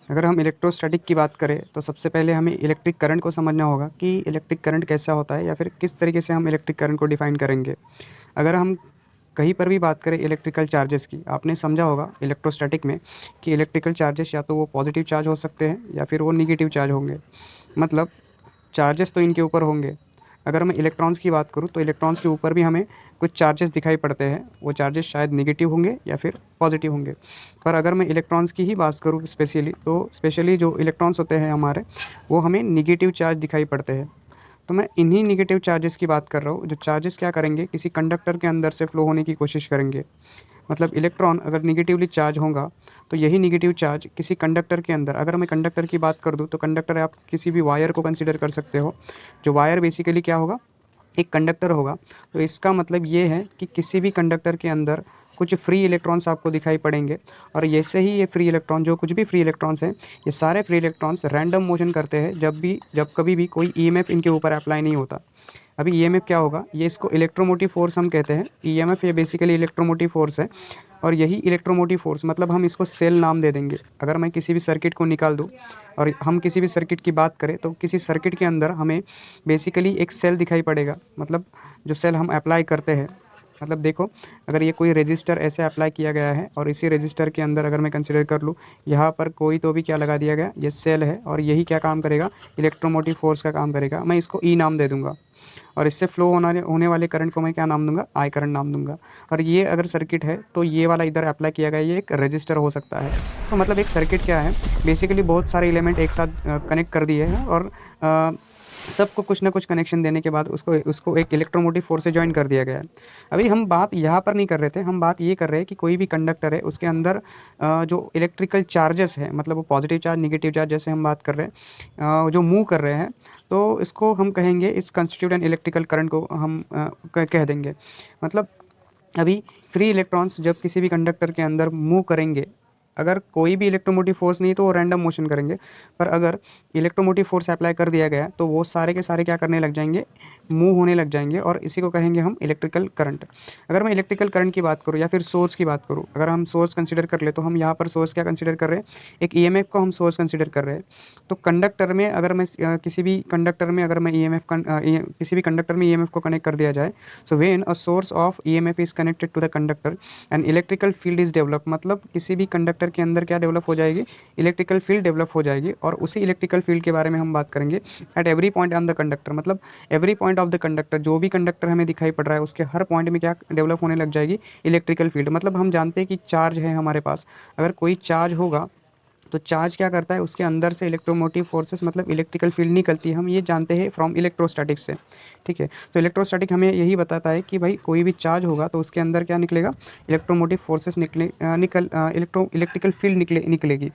अगर हम इलेक्ट्रोस्टैटिक की बात करें तो सबसे पहले हमें इलेक्ट्रिक करंट को समझना होगा कि इलेक्ट्रिक करंट कैसा होता है या फिर किस तरीके से हम इलेक्ट्रिक करंट को डिफाइन करेंगे। अगर हम कहीं पर भी बात करें इलेक्ट्रिकल चार्जेस की, आपने समझा होगा इलेक्ट्रोस्टैटिक में कि इलेक्ट्रिकल चार्जेस या तो वो पॉजिटिव चार्ज हो सकते हैं या फिर वो निगेटिव चार्ज होंगे। मतलब चार्जेस तो इनके ऊपर होंगे। अगर मैं इलेक्ट्रॉन्स की बात करूँ तो इलेक्ट्रॉन्स के ऊपर भी हमें कुछ चार्जेस दिखाई पड़ते हैं, वो चार्जेस शायद नेगेटिव होंगे या फिर पॉजिटिव होंगे। पर अगर मैं इलेक्ट्रॉन्स की ही बात करूँ स्पेशली, तो स्पेशली जो इलेक्ट्रॉन्स होते हैं हमारे, वो हमें निगेटिव चार्ज दिखाई पड़ते हैं। तो मैं इन्हीं निगेटिव चार्जेस की बात कर रहा हूँ, जो चार्जेस क्या करेंगे, किसी कंडक्टर के अंदर से फ्लो होने की कोशिश करेंगे। मतलब इलेक्ट्रॉन अगर निगेटिवली चार्ज होगा तो यही निगेटिव चार्ज किसी कंडक्टर के अंदर, अगर मैं कंडक्टर की बात कर दूँ तो कंडक्टर आप किसी भी वायर को कंसिडर कर सकते हो। जो वायर बेसिकली क्या होगा, एक कंडक्टर होगा। तो इसका मतलब ये है कि किसी भी कंडक्टर के अंदर कुछ फ्री इलेक्ट्रॉन्स आपको दिखाई पड़ेंगे। और ऐसे ही ये फ्री इलेक्ट्रॉन, जो कुछ भी फ्री इलेक्ट्रॉन्स हैं, ये सारे फ्री इलेक्ट्रॉन्स रैंडम मोशन करते हैं जब कभी भी कोई ईएमएफ इनके ऊपर अप्लाई नहीं होता। अभी ईएमएफ क्या होगा, ये इसको इलेक्ट्रोमोटिव फोर्स हम कहते हैं। ईएमएफ ये बेसिकली इलेक्ट्रोमोटिव फोर्स है। और यही इलेक्ट्रोमोटिव फोर्स मतलब हम इसको सेल नाम दे देंगे। अगर मैं किसी भी सर्किट को निकाल दूँ और हम किसी भी सर्किट की बात करें तो किसी सर्किट के अंदर हमें बेसिकली एक सेल दिखाई पड़ेगा। मतलब जो सेल हम अप्लाई करते हैं, मतलब देखो, अगर ये कोई रजिस्टर ऐसे अप्लाई किया गया है और इसी रजिस्टर के अंदर अगर मैं कंसिडर कर लूँ, यहाँ पर कोई तो भी क्या लगा दिया गया, ये सेल है और यही क्या काम करेगा, इलेक्ट्रोमोटिव फोर्स का काम करेगा। मैं इसको ई नाम दे दूंगा और इससे फ्लो होने वाले करंट को मैं क्या नाम दूंगा, आई करंट नाम दूंगा। और ये अगर सर्किट है तो ये वाला इधर अप्लाई किया गया ये एक रजिस्टर हो सकता है। तो मतलब एक सर्किट क्या है, बेसिकली बहुत सारे एलिमेंट एक साथ कनेक्ट कर दिए हैं और अ, सबको कुछ ना कुछ कनेक्शन देने के बाद उसको उसको एक इलेक्ट्रोमोटिव फोर्स से जॉइन कर दिया गया है। अभी हम बात यहाँ पर नहीं कर रहे थे, हम बात ये कर रहे हैं कि कोई भी कंडक्टर है उसके अंदर जो इलेक्ट्रिकल चार्जेस है, मतलब वो पॉजिटिव चार्ज निगेटिव चार्ज जैसे हम बात कर रहे हैं, जो मूव कर रहे हैं, तो इसको हम कहेंगे, इस कंस्टिट्यूट एन इलेक्ट्रिकल करंट को हम कह देंगे। मतलब अभी फ्री इलेक्ट्रॉन्स जब किसी भी कंडक्टर के अंदर मूव करेंगे, अगर कोई भी इलेक्ट्रोमोटिव फोर्स नहीं तो वो रैंडम मोशन करेंगे। पर अगर इलेक्ट्रोमोटिव फोर्स अप्लाई कर दिया गया तो वो सारे के सारे क्या करने लग जाएंगे, मूव होने लग जाएंगे और इसी को कहेंगे हम इलेक्ट्रिकल करंट। अगर मैं इलेक्ट्रिकल करंट की बात करूँ या फिर सोर्स की बात करूँ, अगर हम सोर्स कंसिडर कर ले तो हम यहाँ पर सोर्स क्या कंसिडर कर रहे हैं, एक ईएमएफ को हम सोर्स कंसिडर कर रहे हैं। तो कंडक्टर में अगर मैं किसी भी कंडक्टर में अगर मैं किसी भी कंडक्टर में ईएमएफ को कनेक्ट कर दिया जाए, so when a source of EMF is connected to the conductor and electrical field is develop, मतलब किसी भी कंडक्टर के अंदर क्या डेवलप हो जाएगी, इलेक्ट्रिकल फील्ड डेवलप हो जाएगी। और उसी इलेक्ट्रिकल फील्ड के बारे में हम बात करेंगे at every point on the conductor. मतलब every point of the conductor, जो भी कंडक्टर हमें दिखाई पड़ रहा है उसके हर पॉइंट में क्या डेवलप होने लग जाएगी, इलेक्ट्रिकल फील्ड। मतलब हम जानते हैं कि चार्ज है हमारे पास, अगर कोई चार्ज होगा तो चार्ज क्या करता है, उसके अंदर से इलेक्ट्रोमोटिव फोर्सेस मतलब इलेक्ट्रिकल फील्ड निकलती है, हम ये जानते हैं फ्रॉम इलेक्ट्रोस्टैटिक्स से। ठीक है, तो इलेक्ट्रोस्टैटिक हमें यही बताता है कि भाई कोई भी चार्ज होगा तो उसके अंदर क्या निकलेगा, इलेक्ट्रोमोटिव फोर्सेस इलेक्ट्रिकल फील्ड निकलेगी।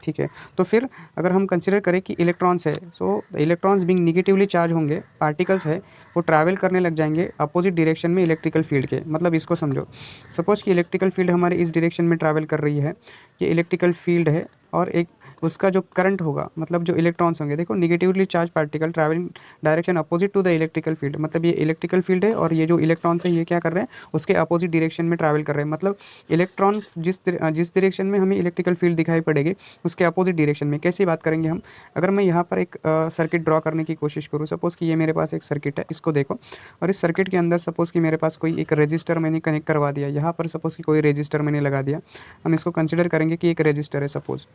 ठीक है, तो फिर अगर हम कंसिडर करें कि इलेक्ट्रॉन्स है, so electrons being negatively charge होंगे, पार्टिकल्स है, वो ट्रैवल करने लग जाएंगे अपोजिट डायरेक्शन में इलेक्ट्रिकल फील्ड के। मतलब इसको समझो, सपोज कि इलेक्ट्रिकल फील्ड हमारे इस डायरेक्शन में ट्रैवल कर रही है, ये इलेक्ट्रिकल फील्ड है, और एक उसका जो करंट होगा, मतलब जो इलेक्ट्रॉन्स होंगे, देखो negatively charge particle travelling direction opposite to the electrical field, मतलब ये इलेक्ट्रिकल फील्ड है और ये जो इलेक्ट्रॉन्स है ये क्या कर रहे हैं, उसके अपोजिट डायरेक्शन में ट्रैवल कर रहे हैं। मतलब इलेक्ट्रॉन जिस डायरेक्शन में हमें इलेक्ट्रिकल फील्ड दिखाई पड़ेगी उसके अपोजिट डायरेक्शन में। कैसी बात करेंगे हम, अगर मैं यहाँ पर एक सर्किट ड्रॉ करने की कोशिश करूँ, सपोज कि ये मेरे पास एक सर्किट है, इसको देखो, और इस सर्किट के अंदर सपोज कि मेरे पास कोई एक रजिस्टर मैंने कनेक्ट करवा दिया, यहाँ पर सपोज कि कोई रजिस्टर मैंने लगा दिया, हम इसको कंसिडर करेंगे कि एक रजिस्टर है सपोज।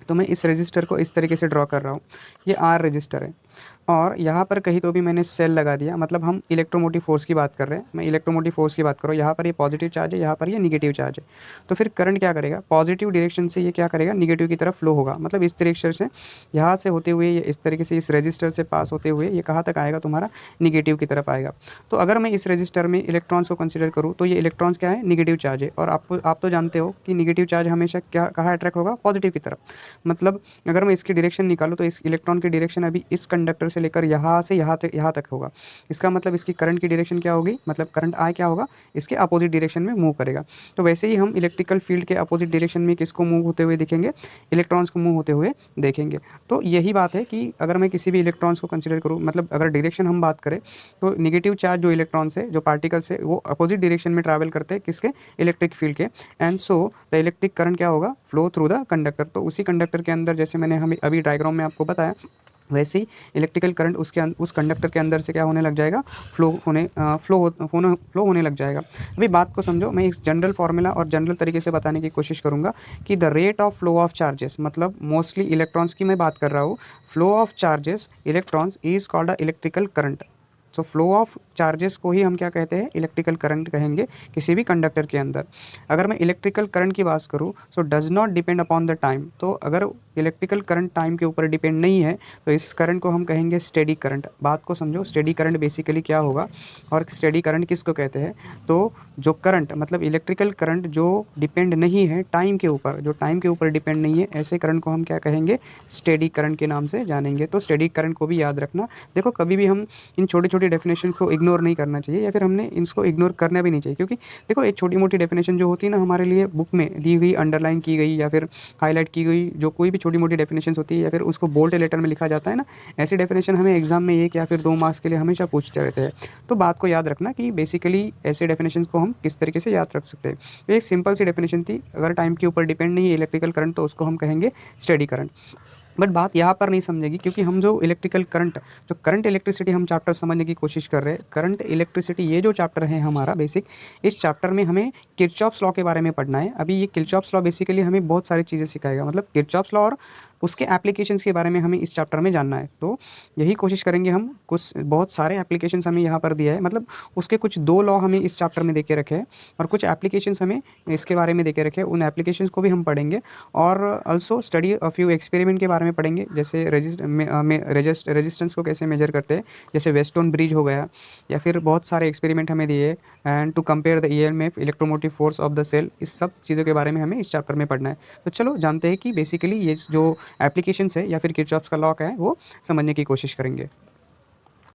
तो मैं इस रजिस्टर को इस तरीके से ड्रॉ कर रहा हूँ, ये आर रजिस्टर है, और यहाँ पर कहीं तो भी मैंने सेल लगा दिया। मतलब हम इलेक्ट्रोमोटिव फोर्स की बात कर रहे हैं, मैं इलेक्ट्रोमोटिव फोर्स की बात करूँ, यहाँ पर ये पॉजिटिव चार्ज है, यहाँ पर ये निगेटिव चार्ज है। तो फिर करंट क्या करेगा, पॉजिटिव डायरेक्शन से ये क्या करेगा, निगेटिव की तरफ फ्लो होगा। मतलब इस डायरेक्शन से, यहाँ से होते हुए ये इस तरीके से इस रजिस्टर से पास होते हुए ये कहाँ तक आएगा, तुम्हारा निगेटिव की तरफ आएगा। तो अगर मैं इस रजिस्टर में इलेक्ट्रॉन्स को कंसिडर करूँ तो ये इलेक्ट्रॉन्स क्या है, निगेटिव चार्ज है। और आप तो जानते हो कि निगेटिव चार्ज हमेशा क्या कहाँ अट्रैक्ट होगा, पॉजिटिव की तरफ। मतलब अगर मैं इसकी डायरेक्शन निकालूँ तो इस इलेक्ट्रॉन की डायरेक्शन अभी इस कंडक्टर से लेकर यहाँ से यहाँ तक होगा। इसका मतलब इसकी करंट की डायरेक्शन क्या होगी, मतलब करंट I क्या होगा, इसके अपोजिट डायरेक्शन में मूव करेगा। तो वैसे ही हम इलेक्ट्रिकल फील्ड के अपोजिट डायरेक्शन में किसको मूव होते हुए दिखेंगे, इलेक्ट्रॉन्स को मूव होते हुए देखेंगे। तो यही बात है कि अगर मैं किसी भी इलेक्ट्रॉन्स को कंसिडर करूँ, मतलब अगर डायरेक्शन हम बात करें तो नेगेटिव चार्ज जो इलेक्ट्रॉन्स है, जो पार्टिकल्स है, वो अपोजिट डायरेक्शन में ट्रैवल करते हैं किसके, इलेक्ट्रिक फील्ड के। And so the electric current क्या होगा, फ्लो थ्रू द कंडक्टर। तो उसी कंडक्टर के अंदर, जैसे मैंने हमें अभी डायग्राम में आपको बताया, वैसे ही इलेक्ट्रिकल करंट उस कंडक्टर के अंदर से क्या होने लग जाएगा, फ्लो होने लग जाएगा। अभी बात को समझो, मैं एक जनरल फार्मूला और जनरल तरीके से बताने की कोशिश करूँगा कि the rate of flow of charges, मतलब मोस्टली इलेक्ट्रॉन्स की मैं बात कर रहा हूँ, flow of charges electrons is called a electrical current. So flow of charges को ही हम क्या कहते हैं, इलेक्ट्रिकल करंट कहेंगे किसी भी कंडक्टर के अंदर। अगर मैं इलेक्ट्रिकल करंट की बात करूँ, so does not depend upon the time. तो अगर इलेक्ट्रिकल करंट टाइम के ऊपर डिपेंड नहीं है तो इस करंट को हम कहेंगे स्टेडी करंट। बात को समझो, स्टेडी करंट बेसिकली क्या होगा और स्टेडी करंट किसको कहते हैं। तो जो करंट, मतलब इलेक्ट्रिकल करंट जो डिपेंड नहीं है टाइम के ऊपर, जो टाइम के ऊपर डिपेंड नहीं है, ऐसे करंट को हम क्या कहेंगे, स्टेडी करंट के नाम से जानेंगे। तो स्टेडी करंट को भी याद रखना। देखो, कभी भी हम इन छोटी छोटी डेफिनेशन को इग्नोर नहीं करना चाहिए, या फिर हमने इसको इग्नोर करना भी नहीं चाहिए, क्योंकि देखो एक छोटी मोटी डेफिनेशन जो होती है ना, हमारे लिए बुक में दी हुई, अंडरलाइन की गई या फिर हाईलाइट की गई जो कोई भी छोटी मोटी डेफिनेशन होती है, या फिर उसको बोल्ड लेटर में लिखा जाता है ना, ऐसी डेफिनेशन हमें एग्जाम में 1 या फिर 2 मार्क्स के लिए हमेशा पूछते रहते हैं। तो बात को याद रखना कि बेसिकली ऐसे डेफिनेशन को हम किस तरीके से याद रख सकते हैं। तो एक सिंपल सी डेफिनेशन थी, अगर टाइम के ऊपर डिपेंड नहीं है इलेक्ट्रिकल करंट तो उसको हम कहेंगे स्टेडी करंट। बट बात यहाँ पर नहीं समझेगी, क्योंकि हम जो इलेक्ट्रिकल करंट, जो करंट इलेक्ट्रिसिटी हम चैप्टर समझने की कोशिश कर रहे हैं, करंट इलेक्ट्रिसिटी ये जो चैप्टर है हमारा बेसिक, इस चैप्टर में हमें किरचॉफ्स लॉ के बारे में पढ़ना है। अभी ये किरचॉफ्स लॉ बेसिकली हमें बहुत सारी चीज़ें सिखाएगा, मतलब किरचॉफ्स लॉ और उसके एप्लीकेशंस के बारे में हमें इस चैप्टर में जानना है। तो यही कोशिश करेंगे हम, कुछ बहुत सारे एप्लीकेशंस हमें यहाँ पर दिया है, मतलब उसके कुछ 2 लॉ हमें इस चैप्टर में दे के रखे हैं और कुछ एप्लीकेशंस हमें इसके बारे में दे के रखे हैं। उन एप्लीकेशंस को भी हम पढ़ेंगे और also study a few experiment के बारे में पढ़ेंगे, जैसे रेजिस्टेंस को कैसे मेजर करते हैं, जैसे वेस्टोन ब्रिज हो गया, या फिर बहुत सारे एक्सपेरिमेंट हमें दिए and to compare the EMF, electromotive force of the cell. इस सब चीज़ों के बारे में हमें इस चैप्टर में पढ़ना है। तो चलो जानते हैं कि बेसिकली ये जो एप्लीकेशंस है या फिर किरचॉफ्स का लॉ का है वो समझने की कोशिश करेंगे।